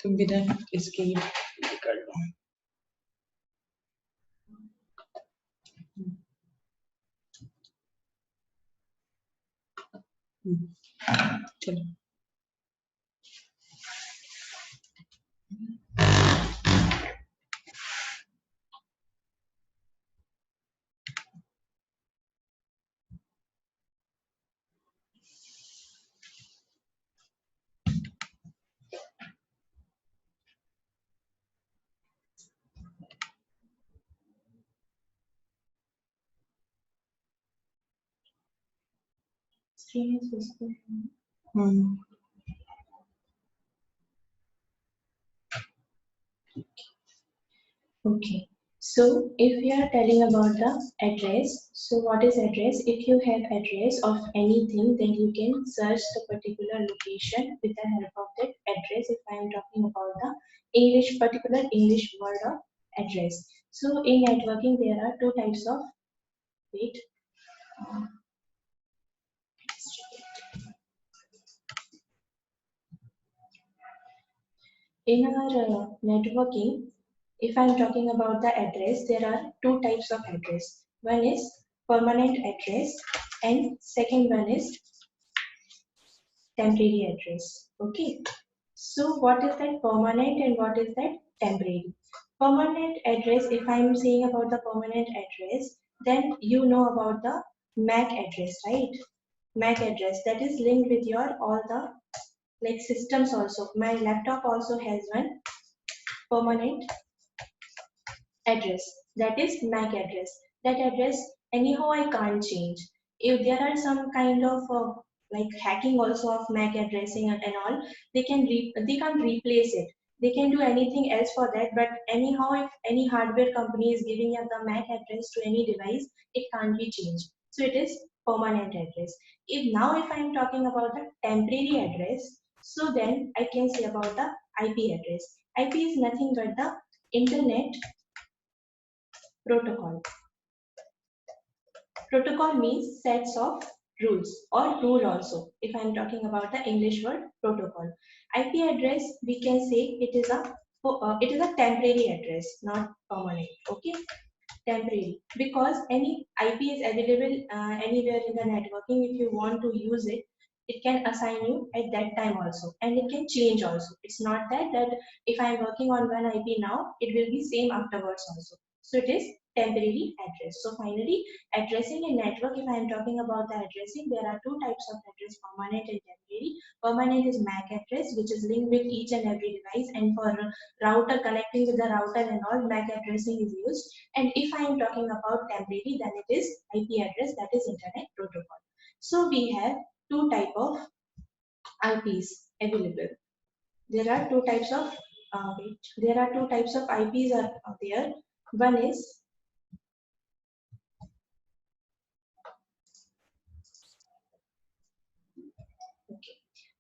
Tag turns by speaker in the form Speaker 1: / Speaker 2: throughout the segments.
Speaker 1: तो बिना इसके ही कर लो। चलो
Speaker 2: Okay. So if we are telling about the address, so what is address? If you have address of anything, then you can search the particular location with the help of that address. If I am talking about the particular English word of address. So in networking, there are two types of, wait. In our networking, if I'm talking about the address, there are two types of address. One is permanent address and second one is temporary address. Okay. So what is that permanent and what is that temporary? Permanent address, if I'm saying about the permanent address, then you know about the MAC address, right? MAC address that is linked with your all the like systems also. My laptop also has one permanent address, that is MAC address. That address anyhow I can't change. If there are some kind of like hacking also of MAC addressing and all, they can't replace it. They can do anything else for that, but anyhow if any hardware company is giving you the MAC address to any device, it can't be changed. So it is permanent address. If I am talking about the temporary address, so then I can say about the IP address. IP is nothing but the internet protocol. Protocol means sets of rules or rule also. If I am talking about the English word protocol, IP address we can say it is a temporary address, not permanent. Okay, temporary because any IP is available anywhere in the networking. If you want to use it, it can assign you at that time also, and it can change also. It's not that if I am working on one IP now, it will be same afterwards also. So it is temporary address. So finally, addressing a network, if I am talking about the addressing, there are two types of address, permanent and temporary. Permanent is MAC address, which is linked with each and every device, and for router connecting with the router and all, MAC addressing is used. And if I am talking about temporary, then it is IP address, that is internet protocol. So we have two type of IPs available. There are two types of IPs are there. One is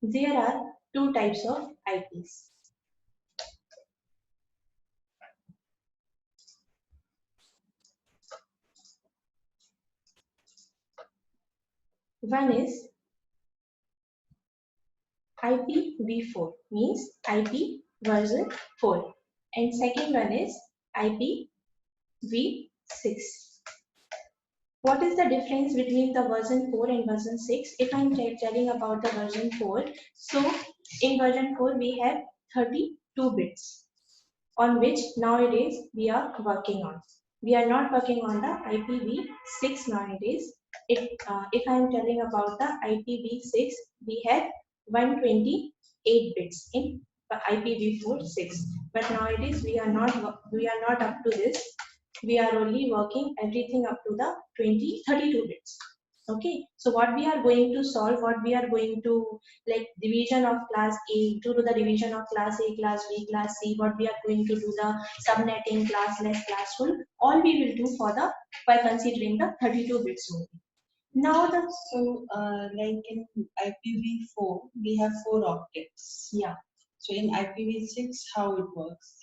Speaker 2: there are two types of IPs. One is IPv4, means IP version 4, and second one is IPv6. What is the difference between the version 4 and version 6? If I'm telling about the version 4, so in version 4 we have 32 bits on which nowadays we are working on. We are not working on the IPv6 nowadays. If I'm telling about the IPv6, we have 128 bits in IPv4 6. But nowadays we are not up to this. We are only working everything up to the 32 bits. Okay, so what we are going to solve, what we are going to like division of class A, to do the division of class A, class B, class C, what we are going to do the subnetting, classless, classful, all we will do for the by considering the 32 bits only. Now the
Speaker 1: like in IPv4 we have 4 octets.
Speaker 2: Yeah.
Speaker 1: So in IPv6 how it works?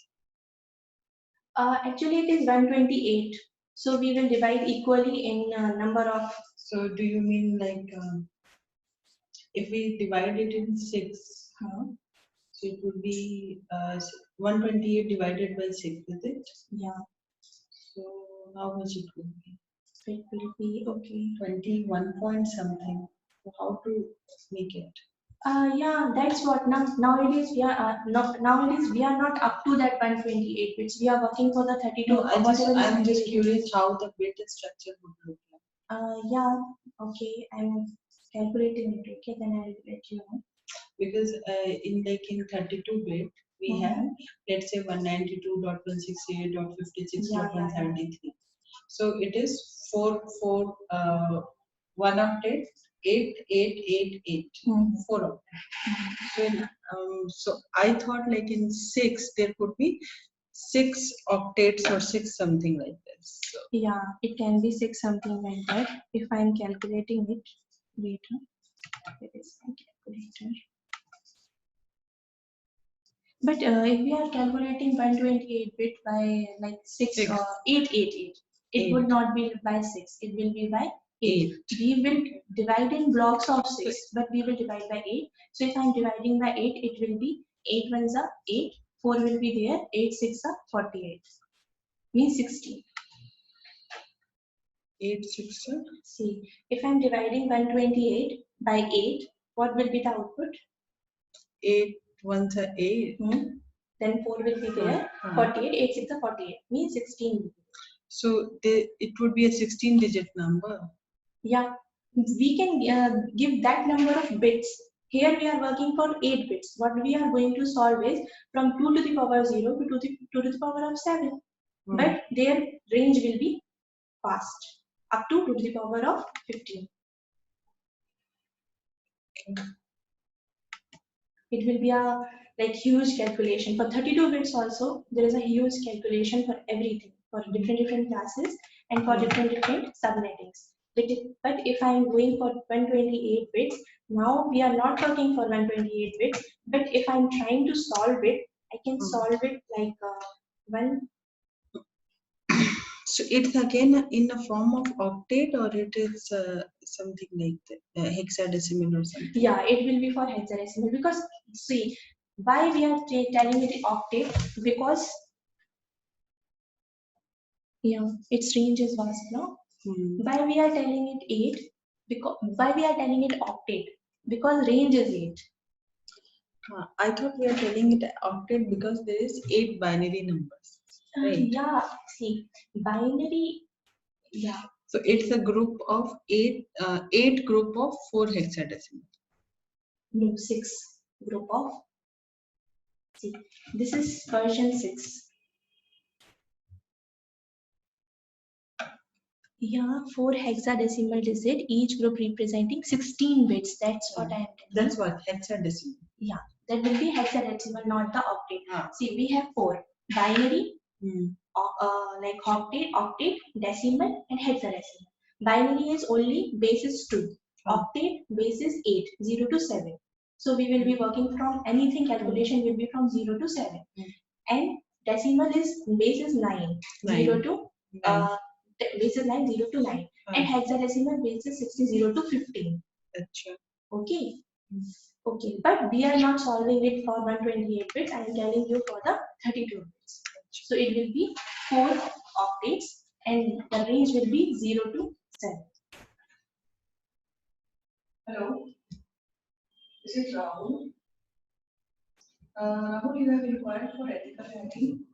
Speaker 2: Actually it is 128. So we will divide equally in number of.
Speaker 1: So do you mean like if we divide it in 6, So it would be 128 divided by 6, is it?
Speaker 2: Yeah.
Speaker 1: So how much it would be?
Speaker 2: So it will be okay.
Speaker 1: 21 point something. So how to make it?
Speaker 2: Yeah, that's what nowadays we are nowadays we are not up to that 128 bits. We are working for the 32
Speaker 1: No,
Speaker 2: or whatever is
Speaker 1: I'm just
Speaker 2: 28.
Speaker 1: curious how the bit structure would look like.
Speaker 2: Yeah, okay, I'm calculating it. Okay, then I'll let you know.
Speaker 1: Because in 32 bit we have, let's say, 192.168.56.173. So it is 1 octet 8888. 4 octet. So I thought like in 6 there could be 6 octets or 6 something like this. So
Speaker 2: Yeah, it can be 6 something like that. If I'm calculating it later, it is my calculator. But if we are calculating 128 bit by like 6 or 888, it would not be by 6, it will be by 8. We will divide in blocks of 6, but we will divide by 8. So if I'm dividing by 8, it will be 8 ones are 8, 4 will be there, 8 6 are 48, means 16.
Speaker 1: 8 6.
Speaker 2: See, if I'm dividing 128 by 8, what will be the output?
Speaker 1: 8 ones are 8.
Speaker 2: Then 4 will be there. 48, 8 6 are 48, means 16.
Speaker 1: So it would be a 16-digit number.
Speaker 2: Yeah, we can give that number of bits. Here we are working for 8 bits. What we are going to solve is from 2 to the power 0 to 2 to the power of 7. But their range will be fast, up to 2 to the power of 15. It will be a like huge calculation. For 32 bits also, there is a huge calculation for everything, for different classes and for different subnettings. But if I am going for 128 bits, now we are not working for 128 bits, but if I'm trying to solve it, I can solve it like one.
Speaker 1: So it's again in the form of octet, or it is something like that, hexadecimal or something?
Speaker 2: Yeah, it will be for hexadecimal, because see, why we are telling it octet, because yeah, its range is vast now. Why we are telling it 8? Because why we are telling it octet? Because range is 8.
Speaker 1: I thought we are telling it octet because there is 8 binary numbers. Right?
Speaker 2: Yeah, see, binary, yeah.
Speaker 1: So it's a group of 8 group of 4 hexadecimal.
Speaker 2: No, 6 group of, see, this is version 6. Yeah, 4 hexadecimal digit, each group representing 16 bits. That's what I am telling.
Speaker 1: That's what hexadecimal.
Speaker 2: Yeah, that will be hexadecimal, not the octet. See, we have 4 binary, like octet, decimal, and hexadecimal. Binary is only base is 2. Octet base is 8, 0 to 7. So we will be working from anything, calculation will be from 0 to 7. And decimal is base is 9, 0 to base is 9, 0 to 9. And hexadecimal base is 16, 0 to 15. Okay. Okay, but we are not solving it for 128 bits. I am telling you for the 32 bits. So it will be 4 octets and the range will be 0 to 7. Hello, this is Rahul. Rahul, you have inquired for ethical hacking.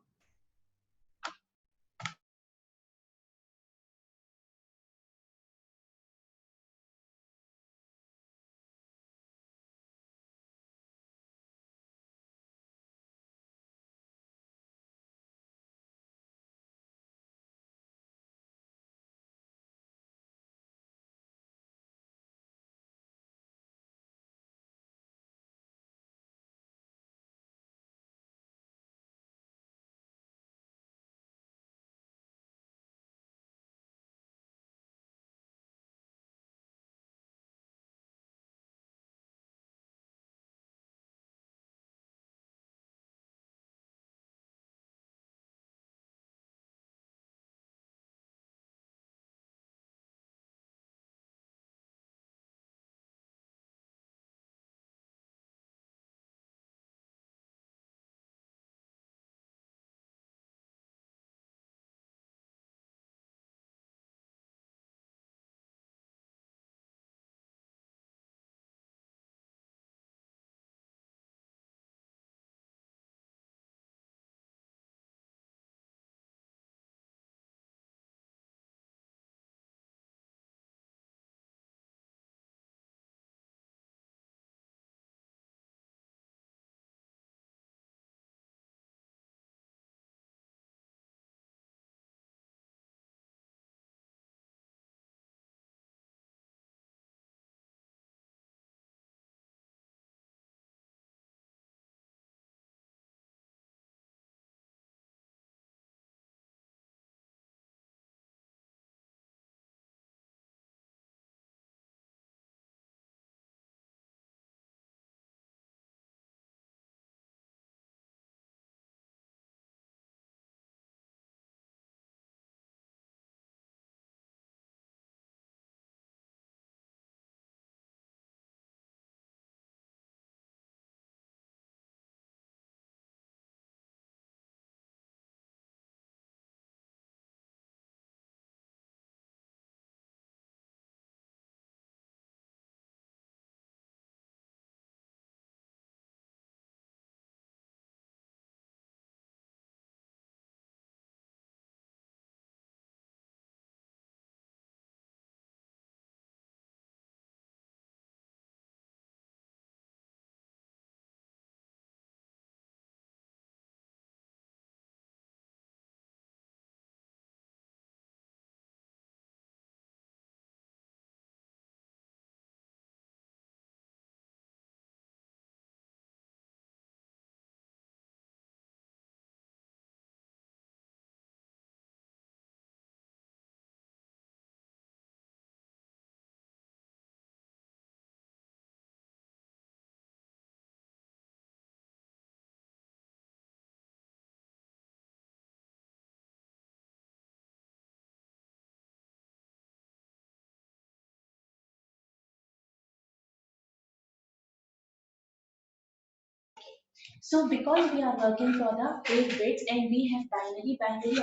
Speaker 2: So because we are working for the 8 bits and we have binary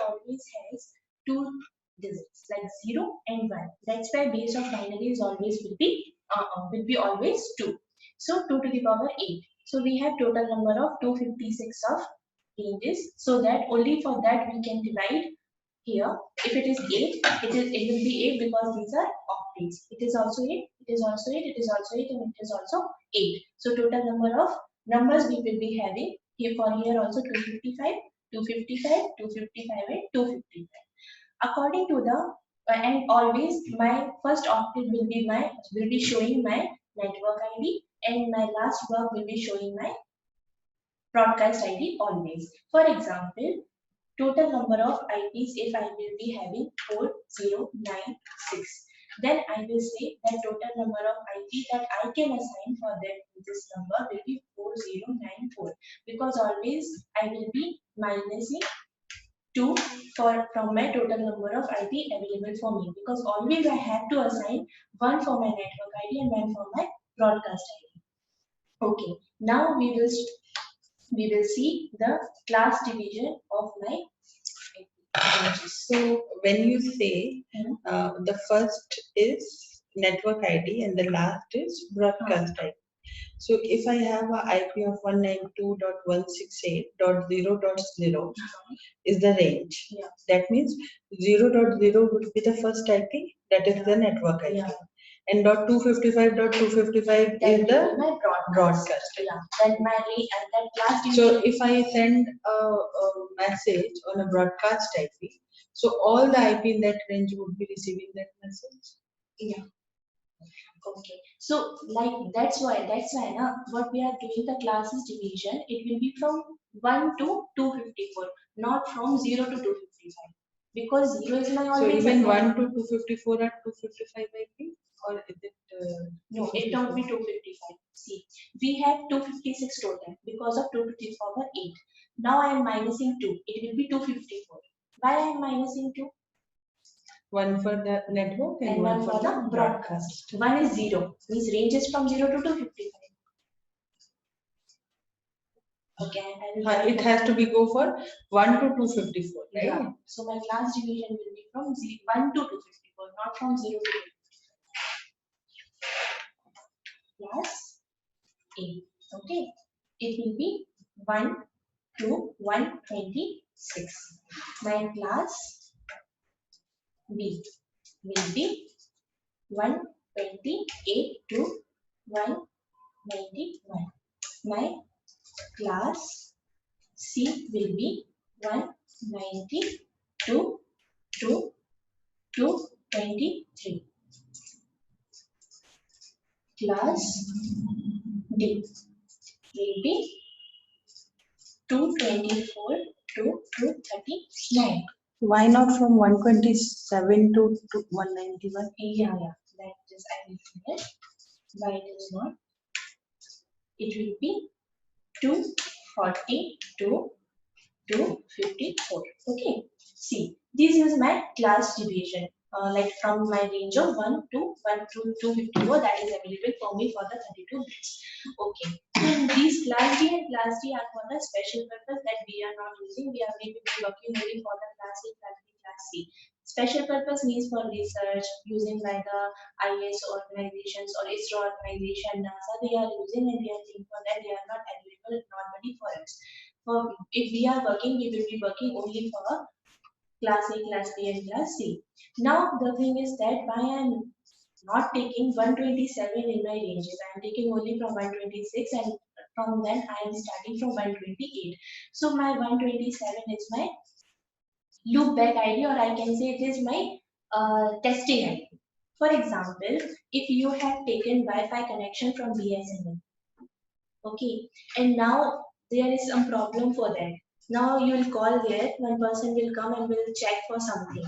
Speaker 2: always has 2 digits like 0 and 1. That's why base of binary is always will be always 2. So 2 to the power 8. So we have total number of 256 of ranges. So that only for that we can divide here. If it is 8, it will be 8 because these are octets. It is also 8, it is also 8, it is also 8, and it is also 8. So total number of numbers we will be having here for here also 255, 255, 255, and 255. According to the and always my first octet will be showing my network ID, and my last block will be showing my broadcast ID always. For example, total number of IPs if I will be having 4096. Then I will say that total number of IP that I can assign for that this number will be 4094 because always I will be minusing 2 from my total number of IP available for me because always I have to assign one for my network ID and one for my broadcast ID. Okay, now we will see the class division of my
Speaker 1: So when you say the first is network ID and the last is broadcast ID. So if I have a IP of 192.168.0.0 is the range.
Speaker 2: Yeah.
Speaker 1: That means 0.0 would be the first IP, that is the network IP.
Speaker 2: Yeah.
Speaker 1: And .255.255 is the broadcast.
Speaker 2: Yeah, that that class division.
Speaker 1: So if I send a message on a broadcast IP, so all the IP in that range would be receiving that message.
Speaker 2: Yeah. Okay. So like that's why now what we are doing the classes division, it will be from 1 to 254, not from 0 to 255. Because 0 is my
Speaker 1: So
Speaker 2: always.
Speaker 1: even 1 to 254 are 255 IP, or is it?
Speaker 2: No, it don't be 255. See, we have 256 total because of 2 to the power 8. Now I am minusing 2. It will be 254. Why I am minusing 2?
Speaker 1: One for the network and one for the broadcast.
Speaker 2: One is 0. Means range is from 0 to 255. Okay,
Speaker 1: it has to be go for 1 to 254, right?
Speaker 2: Yeah. So my class division will be from 1 to 254, not from 0 to 255. Class A. Okay. It will be 1 to 126. My class B will be 128 to 191. My class C will be 192 to 223. Class D will be 224 to 239.
Speaker 1: Why not from 127 to 191?
Speaker 2: Yeah, that is I will finish. Why it is not? It will be 240 to 254. Okay. See, this is my class division. Like from my range of 1 to 254 that is available for me for the 32 bits. Okay. And these class D and class D are for the special purpose that we are not using. We are maybe working only for the class A, class B, class C. Special purpose means for research using by the IS organizations or ISRO organization, NASA, they are using and they are thinking for that they are not available normally for us. If we are working, we will be working only for class A, class B, and class C. Now the thing is that why I am not taking 127 in my ranges. I am taking only from 126 and from then I am starting from 128. So my 127 is my loop back ID, or I can say it is my testing ID. For example, if you have taken Wi-Fi connection from BSNL, okay, and now there is some problem for that. Now you will call there, one person will come and will check for something.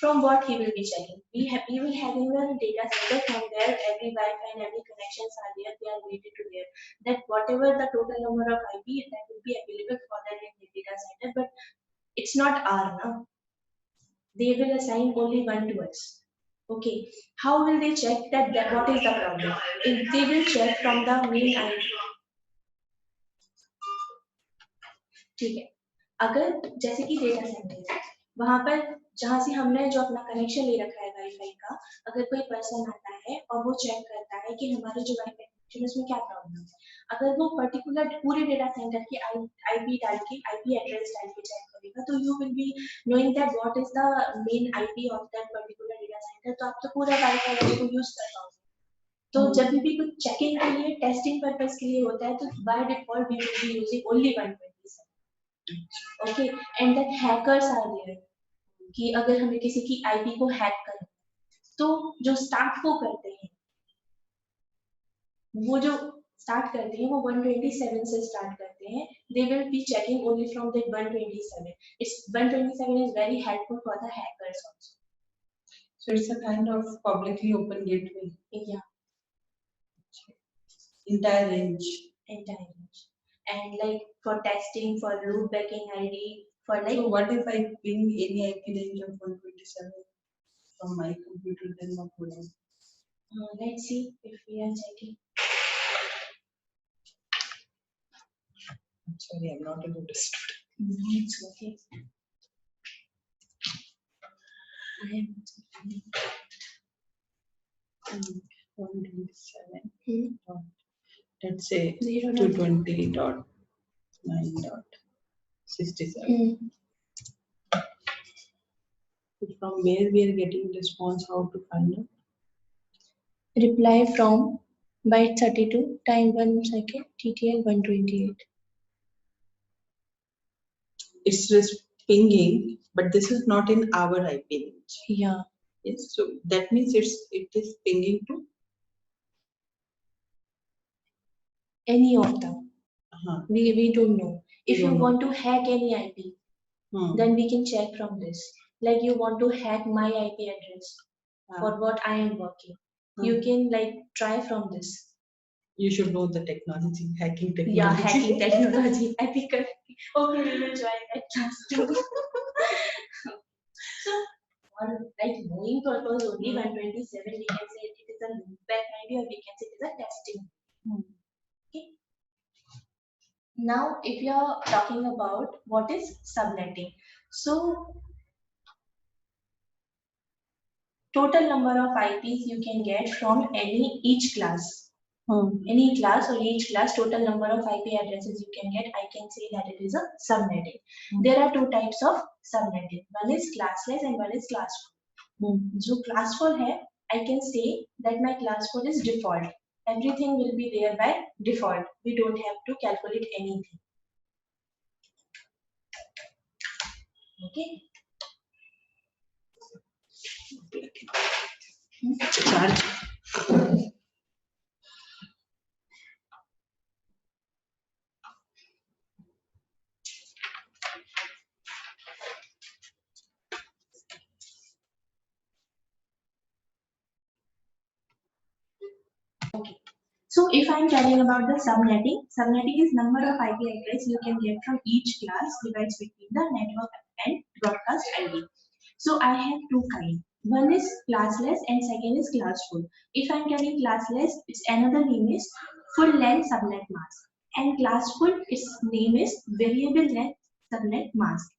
Speaker 2: From what he will be checking? We will having a data center from there, every Wi-Fi and every connections are there, they are related to there. That whatever the total number of IP that will be available for that in the data center, but it's not R now. They will assign only one to us. Okay, how will they check that what is the problem? If they will check from the main IP. ठीक है, अगर जैसे कि data centre है, वहां पर जहाँ से हमने जो अपना कनेक्शन ले रखा है वाईफाई का, अगर कोई पर्सन आता है और वो चेक करता है कि हमारे जो वाईफाई कनेक्शन उसमें क्या प्रॉब्लम है, अगर वो पर्टिकुलर पूरे डेटा सेंटर की आईपी डाल के आईपी एड्रेस डाल के चेक करेगा, तो you will be knowing that what is the main IP of that particular data centre, तो आप तो पूरा वाईफाई को यूज कर पाओगे। तो जब भी कुछ चेकिंग के लिए, टेस्टिंग पर्पस के लिए होता है, तो by default we will be using only 127. Okay, and that hackers are there, कि अगर हमें किसी की आईपी को हैक करना, तो जो स्टार्ट वो करते हैं, वो जो स्टार्ट करते हैं वो 127 से स्टार्ट करते हैं, they will be checking only from that 127. It's 127 is very helpful for the hackers also.
Speaker 1: So it's a kind of publicly open gateway.
Speaker 2: Yeah,
Speaker 1: Entire range.
Speaker 2: entire range. And like for testing, for loop backing ID, for like.
Speaker 1: So what if I ping any IP range of 127 from my computer, then what would I?
Speaker 2: Let's see if we are checking.
Speaker 1: I'm sorry, I'm not a good student.
Speaker 2: No, it's okay. I am
Speaker 1: 127. Let's say 220.9.67. From where we are getting response, how to find out?
Speaker 2: Reply from byte 32, time 1 second, TTL 128.
Speaker 1: It's just pinging, but this is not in our IP range.
Speaker 2: Yeah.
Speaker 1: Yes, so that means it is pinging to
Speaker 2: any of them. We don't know. If you want to hack any IP, then we can check from this. Like you want to hack my IP address for what I am working. You can like try from this.
Speaker 1: You should know the technology, hacking technology.
Speaker 2: Yeah, hacking technology. Ethical. Okay, we will join that class too. So, for like knowing purpose only 127, we can say it is a loopback ID, or we can say it is a testing. Okay. Now, if you are talking about what is subnetting, so total number of IPs you can get from each class. Any class or each class, total number of IP addresses you can get, I can say that it is a subnetting. There are two types of subnetting. One is classless and one is classful. So classful hai, I can say that my classful is default. Everything will be there by default. We don't have to calculate anything. Okay.
Speaker 1: Charge.
Speaker 2: Okay. So if I am telling about the subnetting, subnetting is number of IP address you can get from each class divides between the network and broadcast ID. So I have two kinds. One is classless and second is classful. If I am telling classless, its another name is full length subnet mask. And classful, its name is variable length subnet mask.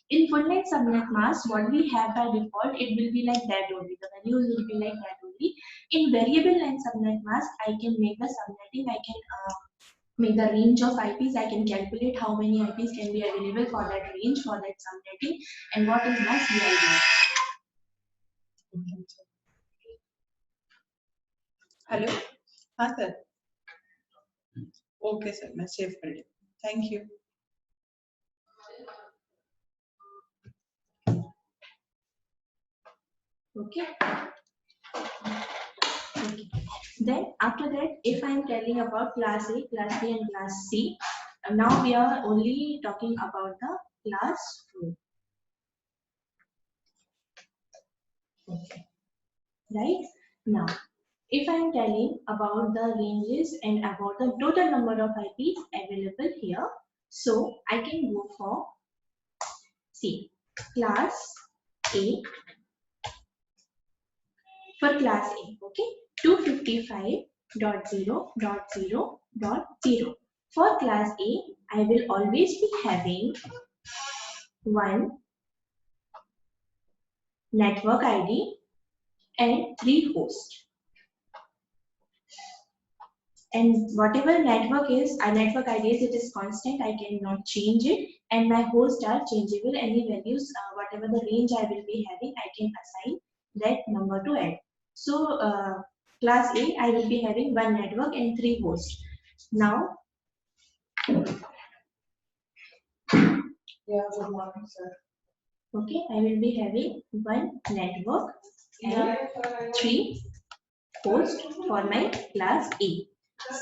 Speaker 2: In full length subnet mask, what we have by default, it will be like that only. The values will be like that only. In variable length subnet mask, I can make the subnetting, I can make the range of IPs, I can calculate how many IPs can be available for that range, for that subnetting, and what is my CIDR.
Speaker 1: Hello? हाँ sir. Okay sir, मैं save कर लिया. Thank you.
Speaker 2: Okay. Then after that, if I am telling about class A, class B, and class C, now we are only talking about the class 4. Okay. Right? Now, if I am telling about the ranges and about the total number of IPs available here, so I can go for C, class A. For class A, okay, 255.0.0.0. For class A, I will always be having one network ID and 3 hosts. And whatever network is, a network ID is, it is constant, I cannot change it, and my hosts are changeable. Any values, whatever the range I will be having, I can assign that number to add. So class A, I will be having one network and 3 hosts. Now,
Speaker 1: Yeah, good morning, sir.
Speaker 2: okay, I will be having one network and 3 hosts for my class A.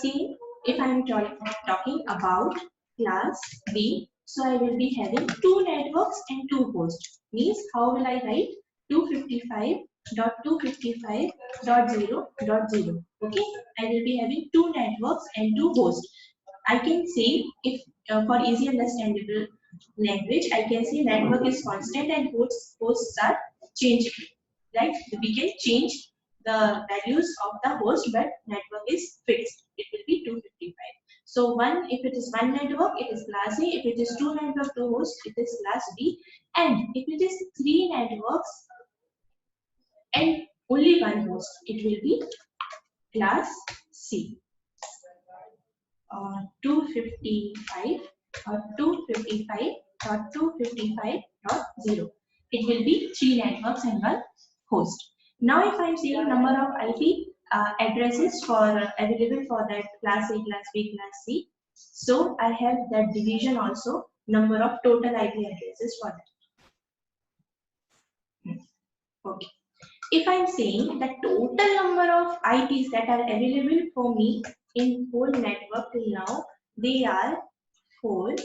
Speaker 2: See, if I am talking about class B, so I will be having 2 networks and 2 hosts. Means how will I write 255.255.0.0? Okay, I will be having 2 networks and 2 hosts. I can say, if for easy understandable language, I can say network is constant and hosts are changeable. Right? We can change the values of the host, but network is fixed. It will be 255. So one, if it is one network, it is class A. If it is 2 network, 2 hosts, it is class B. And if it is 3 networks and only one host, it will be class C. 255 or 255 or 255.0. It will be 3 networks and one host. Now, if I am saying number of IP addresses for available for that class A, class B, class C, so I have that division also, number of total IP addresses for that. Okay. If I'm saying the total number of IPs that are available for me in whole network till now, they are 4,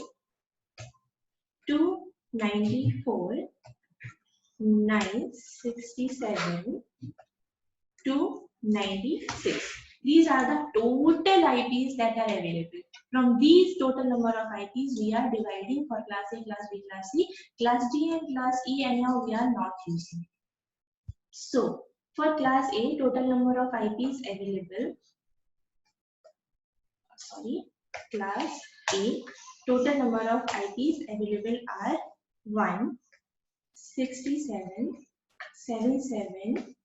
Speaker 2: 294, 967, 296. These are the total IPs that are available. From these total number of IPs, we are dividing for class A, class B, class C, class D and class E, and now we are not using. So, for class A, total number of IPs available, class A, total number of IPs available are 1, 67, 77,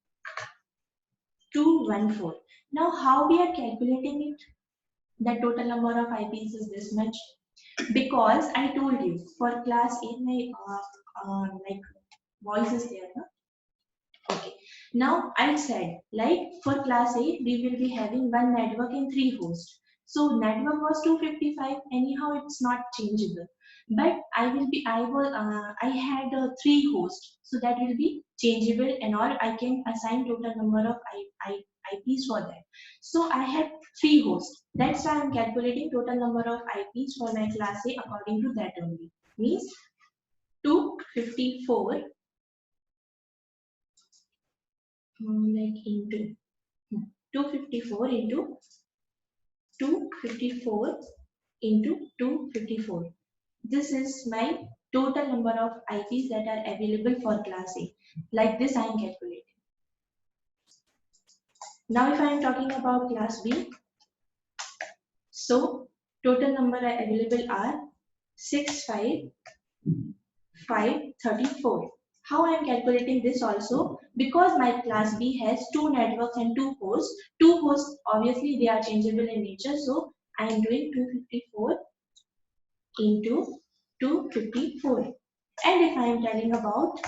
Speaker 2: 214. Now, how we are calculating it? The total number of IPs is this much. Because I told you, for class A, my like voice is there, no? Okay. Now I said, like for class A, we will be having one network and 3 hosts. So network was 255. Anyhow, it's not changeable. But I had 3 hosts, so that will be changeable and all. I can assign total number of IPs for that. So I have 3 hosts. That's why I'm calculating total number of IPs for my class A according to that only. Means 254 like into 254 into 254 into 254. This is my total number of IPs that are available for class A. Like this I am calculating. Now if I am talking about class B, so total number available are 65534. How I am calculating this also? Because my class B has 2 networks and 2 hosts. 2 hosts, obviously they are changeable in nature. So I am doing 254 into 254. And if I am telling about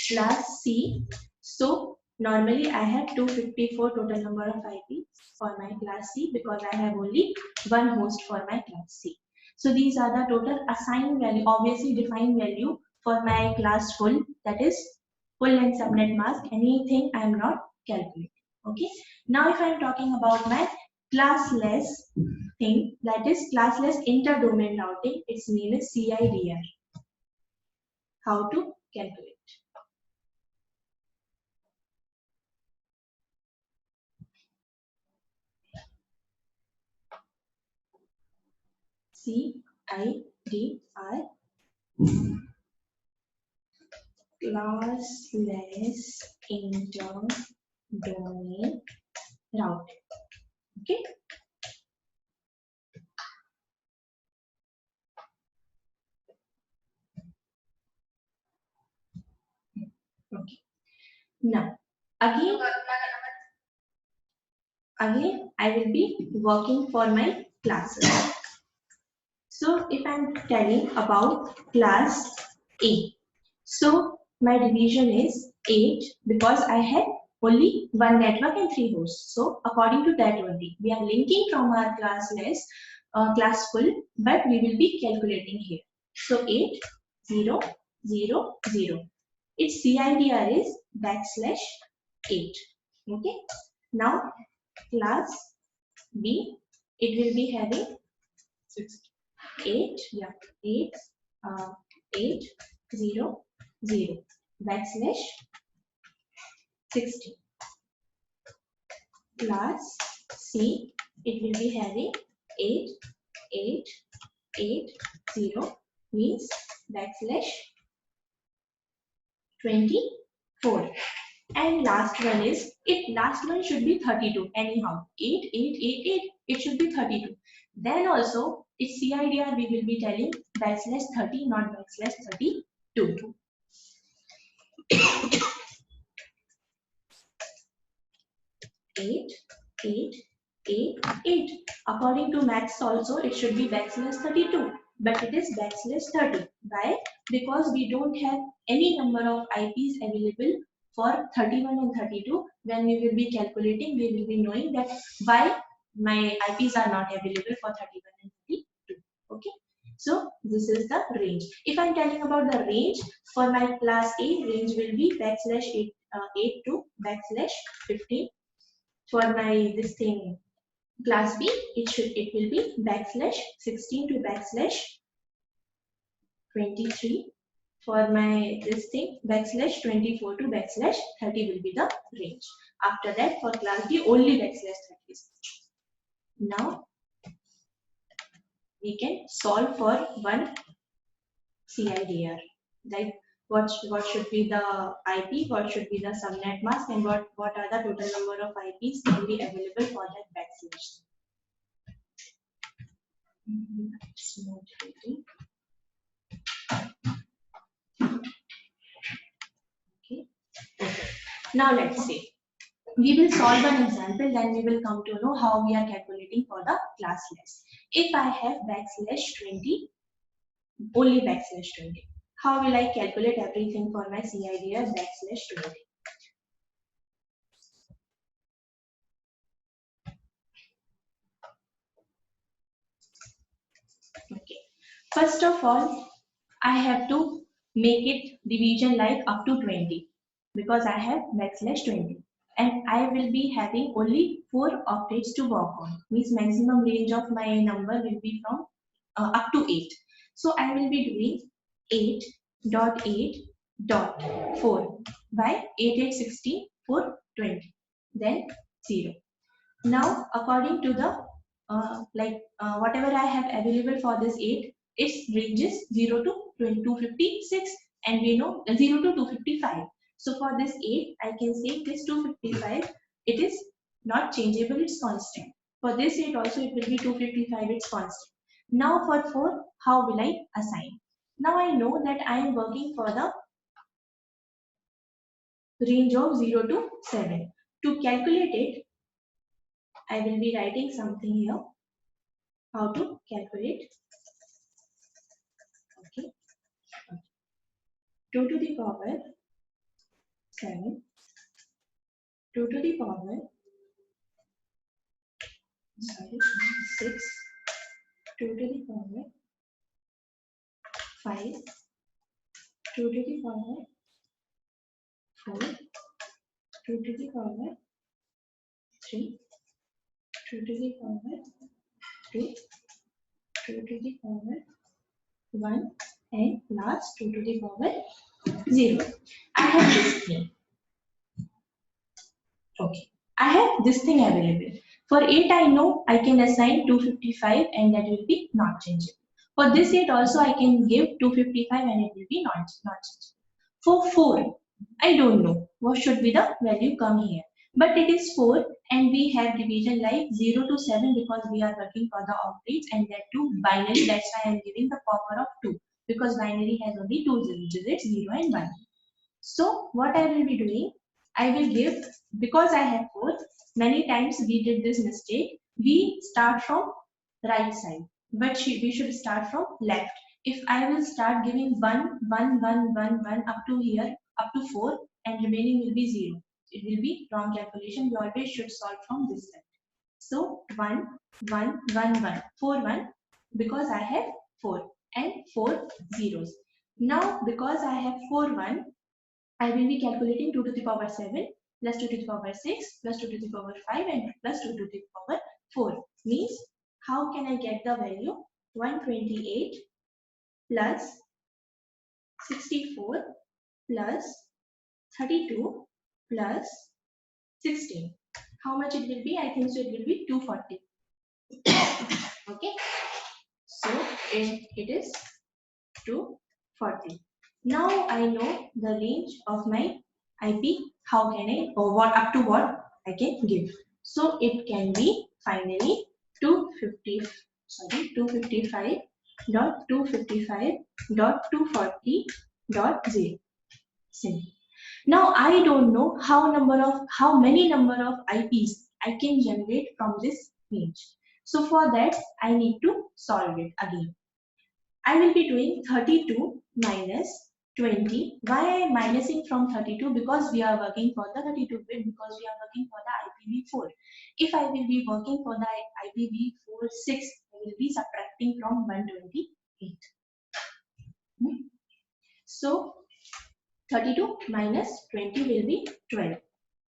Speaker 2: class C, so normally I have 254 total number of IPs for my class C because I have only one host for my class C. So these are the total assigned value, obviously defined value for my class full, that is full length subnet mask. Anything I am not calculating. Okay. Now if I am talking about my classless thing, that is classless inter-domain routing, its name is CIDR. How to calculate? CIDR, classless inter-domain routing. Okay. Now, again I will be working for my classes. So if I'm telling about class A, so my division is 8 because I had only one network and 3 hosts. So according to that only, we are linking from our class list, class full, but we will be calculating here. So 8, 0, 0, 0. Its CIDR is \8. Okay. Now class B, it will be having 8, yeah, 8, 8, 0, 0, \60. Class C, it will be having 8, 8, 8, 0, means \24. And last one is, last one should be 32 anyhow. 8, 8, 8, 8, it should be 32. Then also its CIDR we will be telling \30, not \32. 8, 8, 8, 8. According to maths also it should be \32, but it is \30. Why? Because we don't have any number of IPs available for 31 and 32. When we will be calculating, we will be knowing that why my IPs are not available for 31 and 32. Okay. So this is the range. If I'm telling about the range for my class A, range will be \8 to \15. For my this thing class B, it will be \16 to \23. For my this thing \24 to \30 will be the range. After that for class B only \30 is. Now we can solve for one CIDR. Like what should be the IP, what should be the subnet mask, and what are the total number of IPs can be available for that backslash. Okay. Now let's see. We will solve an example, then we will come to know how we are calculating for the class list. If I have \20, only \20, how will I calculate everything for my CIDR \20? Okay. First of all, I have to make it division like up to 20 because I have \20 and I will be having only 4 octets to work on. Means maximum range of my number will be from up to 8. So I will be doing 8.8.4 by 8860 for 20, then 0. Now according to the whatever I have available for this 8, its range is 0 to 256 and we know 0 to 255. So for this 8, I can say this 255, it is not changeable, it's constant. For this 8 also it will be 255, it's constant. Now for 4, how will I assign? Now I know that I am working for the range of 0 to 7. To calculate it, I will be writing something here. How to calculate? Okay. 2 to the power 7, 2 to the power 6, 2 to the power 5, 2 to the power 4, 2 to the power 3, 2 to the power 2, 2 to the power 1, and last 2 to the power 0. I have this thing. Okay. I have this thing available. For 8, I know I can assign 255 and that will be not changeable. For this 8 also I can give 255 and it will be not changeable. For 4, I don't know what should be the value come here. But it is 4 and we have division like 0 to 7 because we are working for the octets and that too binary. That's why I am giving the power of 2 because binary has only 2 digits, 0 and 1. So what I will be doing, I will give, because I have 4, many times we did this mistake. We start from right side, but we should start from left. If I will start giving 1, 1, 1, 1, 1 up to here, up to 4, and remaining will be 0. It will be wrong calculation. You always should solve from this side. So 1, 1, 1, 1, 4, 1, because I have 4 and 4 zeros. Now, because I have 4, 1, I will be calculating 2 to the power 7 plus 2 to the power 6 plus 2 to the power 5 and plus 2 to the power 4. Means, how can I get the value? 128 plus 64 plus 32 plus 16. How much it will be? I think so it will be 240. Okay. So it is 240. Now I know the range of my IP. How can I, or what, up to what I can give? So it can be finally 250, sorry, 255.255.240.0. Simple. Now I don't know how many number of IPs I can generate from this range. So for that I need to solve it again. I will be doing 32 minus 20. Why I am minusing from 32? Because we are working for the 32-bit, because we are working for the IPv4. If I will be working for the IPv4 6, I will be subtracting from 128. So 32 minus 20 will be 12.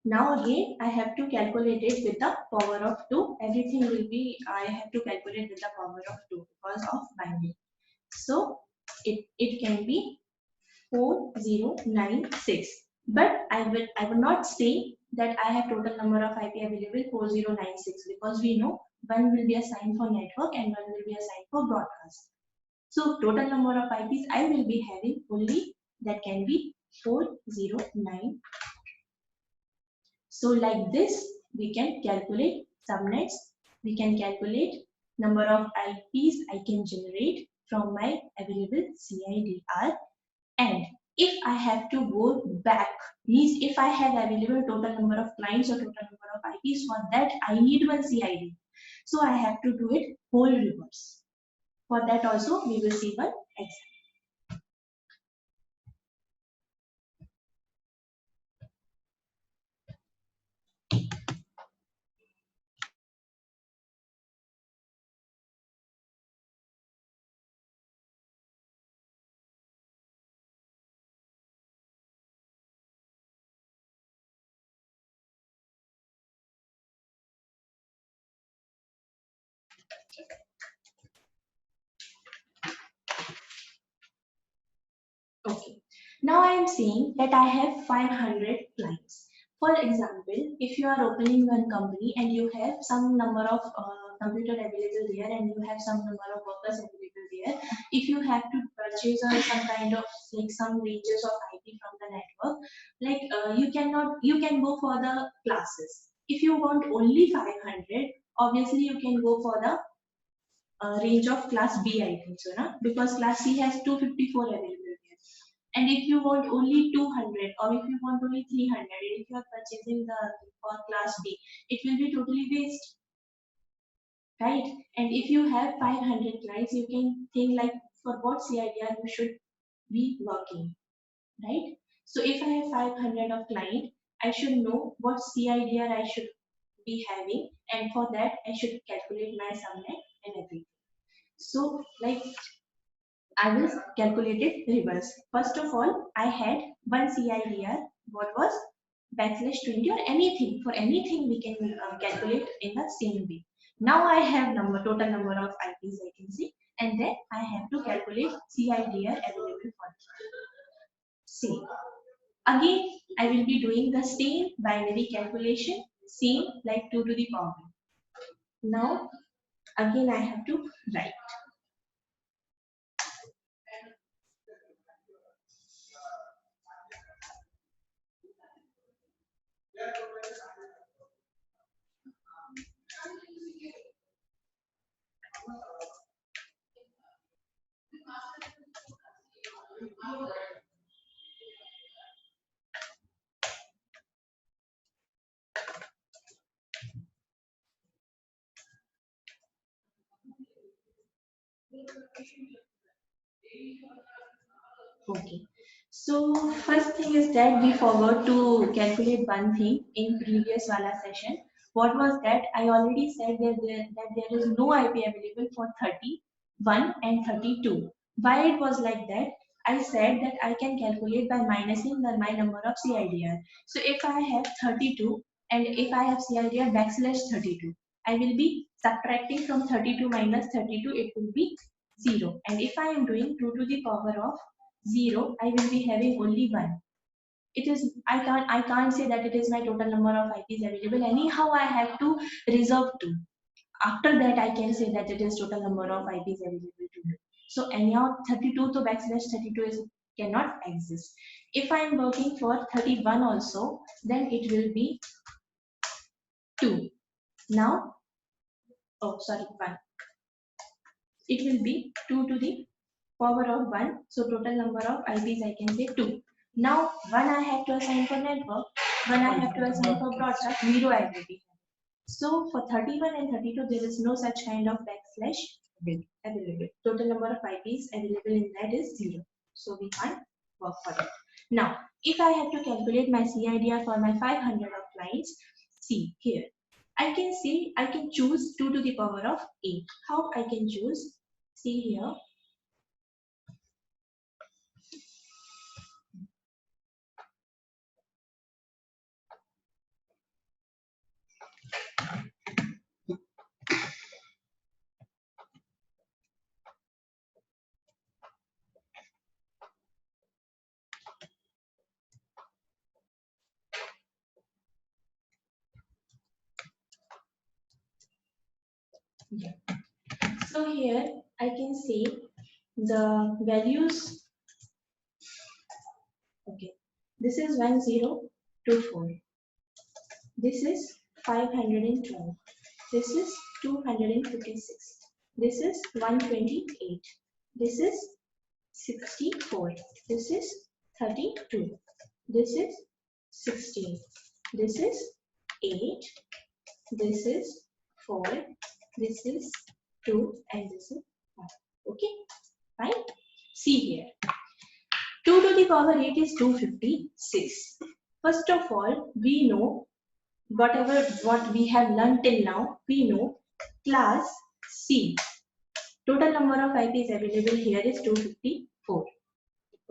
Speaker 2: Now again I have to calculate it with the power of 2. Everything will be, I have to calculate with the power of 2 because of binary. So it can be 4096. But I will not say that I have total number of IP available 4096, because we know one will be assigned for network and one will be assigned for broadcast. So total number of IPs I will be having only that can be 409. So like this we can calculate subnets, we can calculate number of IPs I can generate from my available CIDR. And if I have to go back, means if I have available total number of clients or total number of IPs, for that I need one CID. So I have to do it whole reverse. For that also we will see one example. Okay. Now I am saying that I have 500 clients. For example, if you are opening one company and you have some number of computer available there and you have some number of workers available there, if you have to purchase some kind of like some ranges of IP from the network, like you can go for the classes. If you want only 500, obviously you can go for the range of class B, I think so, na? Because class C has 254 available here. And if you want only 200 or if you want only 300, if you are purchasing the for class B, it will be totally waste, right? And if you have 500 clients, you can think like for what CIDR you should be working, right? So if I have 500 of client, I should know what CIDR I should be having, and for that I should calculate my subnet and everything. So like I will calculate it reverse. First of all, I had one CIDR. What was backslash 20 or anything? For anything we can calculate in the same way. Now I have total number of IPs I can see, and then I have to calculate CIDR available for same. Again, I will be doing the same binary calculation, same like 2 to the power. Now again I have to write. Okay. So first thing is that we forgot to calculate one thing in previous wala session. What was that? I already said that there is no IP available for 31 and 32. Why it was like that? I said that I can calculate by minusing my number of CIDR. So if I have 32 and if I have CIDR backslash 32, I will be subtracting from 32 minus 32, it will be 0. And if I am doing 2 to the power of 0, I will be having only 1. It is, I can't say that it is my total number of IPs available. Anyhow, I have to reserve 2. After that, I can say that it is total number of IPs available to me. So anyhow, 32 to backslash 32 is cannot exist. If I am working for 31 also, then it will be 2. Now, oh sorry, 1. It will be 2 to the power of 1. So total number of IPs I can say 2. Now 1 I have to assign for network, 1 I have to assign for broadcast, 0 I will be. So for 31 and 32 there is no such kind of backslash available. Total number of IPs available in that is 0. So we can't work for that. Now if I have to calculate my CIDR for my 500 of clients, see here. I can see I can choose 2 to the power of 8. How I can choose? See here. Yeah. So here I can say the values. Okay, this is 1024. This is 512. This is 256. This is 128. This is 64. This is 32. This is 16. This is 8. This is 4. This is 2. And this is 1. Okay, fine. See here. 2 to the power 8 is 256. First of all, we know what we have learned till now, we know class C. Total number of IPs available here is 254.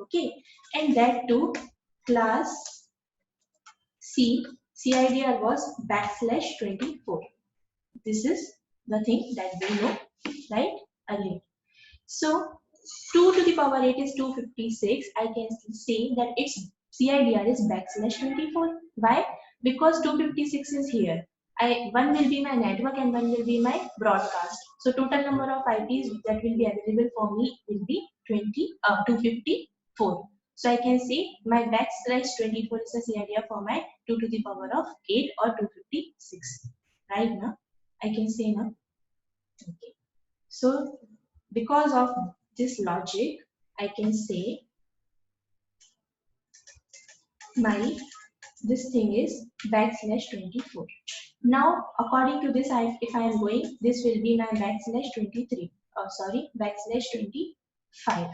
Speaker 2: Okay, and that too class C, CIDR was backslash 24. This is the thing that we know, right? Again. So 2 to the power 8 is 256. I can say that its CIDR is backslash 24. Why? Because 256 is here. One will be my network and one will be my broadcast. So total number of IPs that will be available for me will be 254. So I can say my backslash 24 is the CIDR for my 2 to the power of 8 or 256. Right now, I can say now. Okay. So because of this logic, I can say my this thing is backslash 24. Now, according to this, if I am going, this will be my backslash 23. Sorry, backslash 25.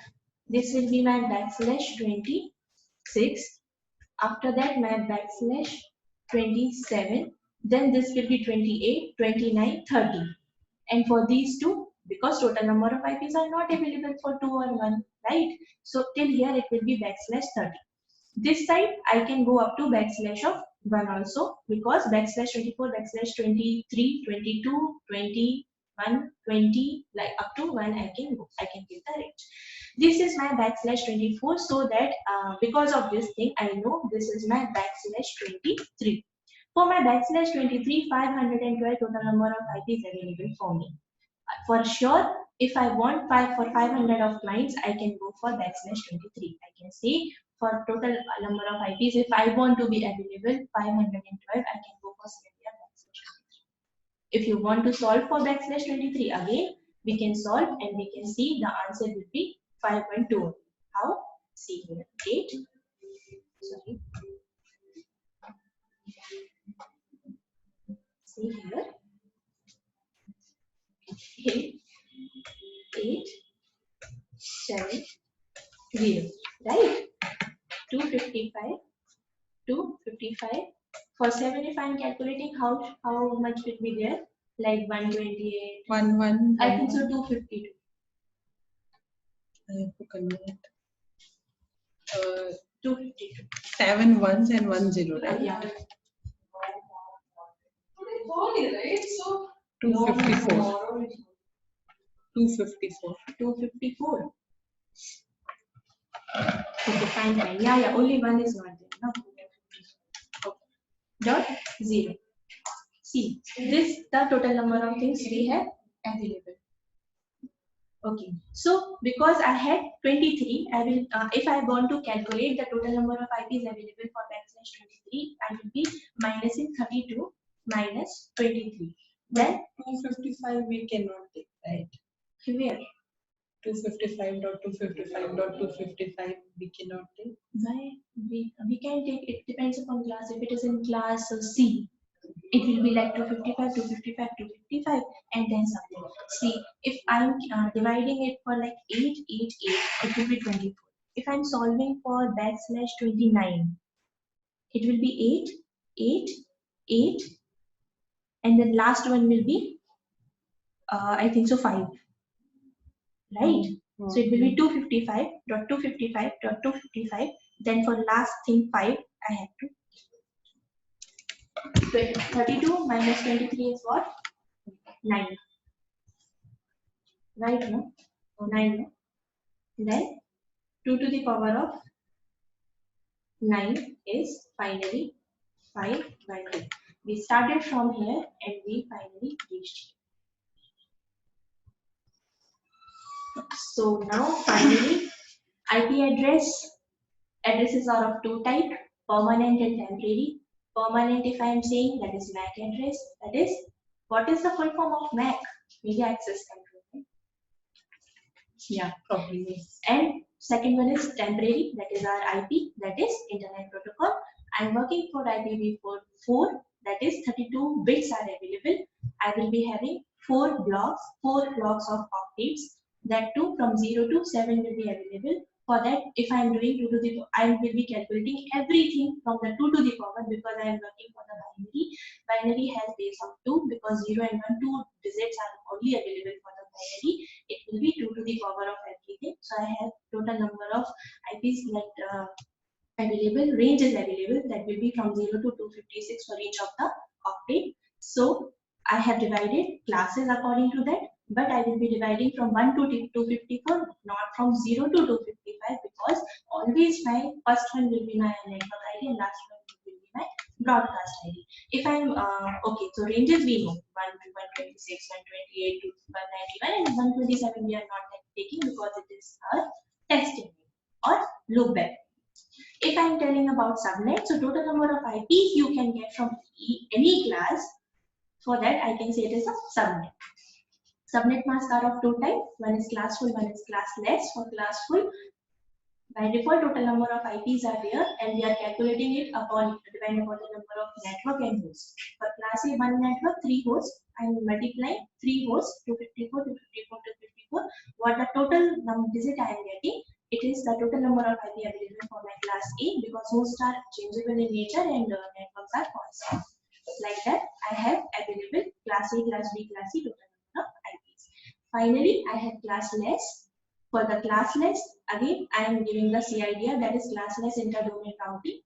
Speaker 2: This will be my backslash 26. After that, my backslash 27. Then this will be 28, 29, 30. And for these two, because total number of IPs are not available for 2 or 1, right? So till here it will be backslash 30. This side I can go up to backslash of 1 also, because backslash 24, backslash 23, 22, 21, 20, like up to 1 I can go. I can get the range. This is my backslash 24, so that because of this thing I know this is my backslash 23. For my backslash 23, 512 total number of IPs available for me. For sure, if I want 500 of clients, I can go for backslash 23. I can say for total number of IPs, if I want to be available 512, I can go for CIDR backslash 23. If you want to solve for backslash 23 again, we can solve and we can see the answer will be 512. How? See here. 8. Sorry. See here. 8 870, right? 255, 255. For 7, if I'm calculating how much will be there, like 128.
Speaker 1: 1
Speaker 2: I think so 252.
Speaker 1: I have to convert.
Speaker 2: 252.
Speaker 1: 7 ones and 1 0, right?
Speaker 2: Yeah.
Speaker 1: 254. 254.
Speaker 2: 254. Okay, fine. Yeah. Only one is not there. No. Dot 0. See, this the total number of things we have available. Okay, so because I had 23, I will if I want to calculate the total number of IPs available for backslash 23, I will be minusing 32 minus 23. Then
Speaker 1: 255 we cannot take, right?
Speaker 2: where?
Speaker 1: 255.255.255 we cannot take.
Speaker 2: Why we can take, it depends upon class. If it is in class C, it will be like 255, 255, 255, and then something. See, if I'm dividing it for like 8, 8, 8, it will be 24. If I'm solving for backslash 29, it will be 8, 8, 8, and then last one will be, I think so, 5, right? So it will be 255.255.255. Then for last thing 5, I have to 32 minus 23 is what? 9. Right, no? 9, no? Then 2 to the power of 9 is finally 5 by 2. We started from here and we finally reached here. So now finally addresses are of two types, permanent and temporary. Permanent, if I am saying, that is MAC address. That is, what is the full form of MAC? Media access control. Right? Yeah,
Speaker 1: Probably yes.
Speaker 2: And second one is temporary, that is our IP, that is Internet Protocol. I'm working for IPv4, that is 32 bits are available. I will be having 4 blocks of octaves. That too from 0 to 7 will be available. For that, if I am doing 2 to the, I will be calculating everything from the 2 to the power, because I am working for the binary. Binary has base of 2 because 0 and 1, 2 digits are only available for the binary. It will be 2 to the power of everything. So I have total number of IPs that available, range is available, that will be from 0 to 256 for each of the octave. So I have divided classes according to that, but I will be dividing from 1 to 254, not from 0 to 255, because always my first one will be my network ID and last one will be my broadcast ID. If I'm okay, so ranges we know 1 to 126, 128 to 191, and 127 we are not taking because it is a testing or loopback. If I'm telling about subnet, so total number of IPs you can get from any class. For that, I can say it is a subnet. Subnet masks are of two types. One is classful, one is classless. For classful, by default, total number of IPs are there, and we are calculating it depending upon the number of network and hosts. For class A, one network, 3 hosts. I'm multiplying 3 hosts, 254, 254, 254. What the total digit I am getting? It is the total number of IP available for my class A, because hosts are changeable in nature and networks are constant. Like that, I have available class A, class B, class C, total number of IPs. Finally, I have classless. For the classless, again, I am giving the CIDR, that is classless interdomain routing,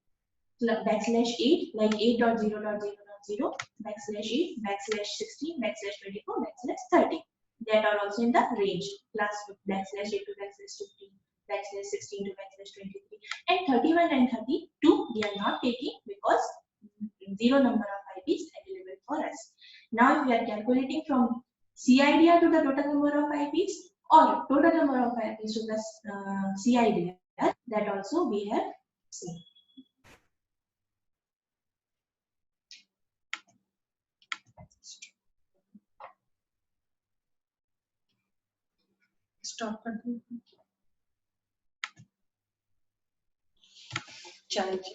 Speaker 2: backslash 8, like 8.0.0.0, backslash 8, backslash 16, backslash 24, backslash 30. That are also in the range, class backslash 8 to backslash 15, backslash 16 to backslash 23, and 31 and 32 we are not taking because 0 number of IPs available for us. Now we are calculating from CIDR to the total number of IPs, or total number of IPs to the CIDR, that also we have seen.
Speaker 1: Stop. Charge.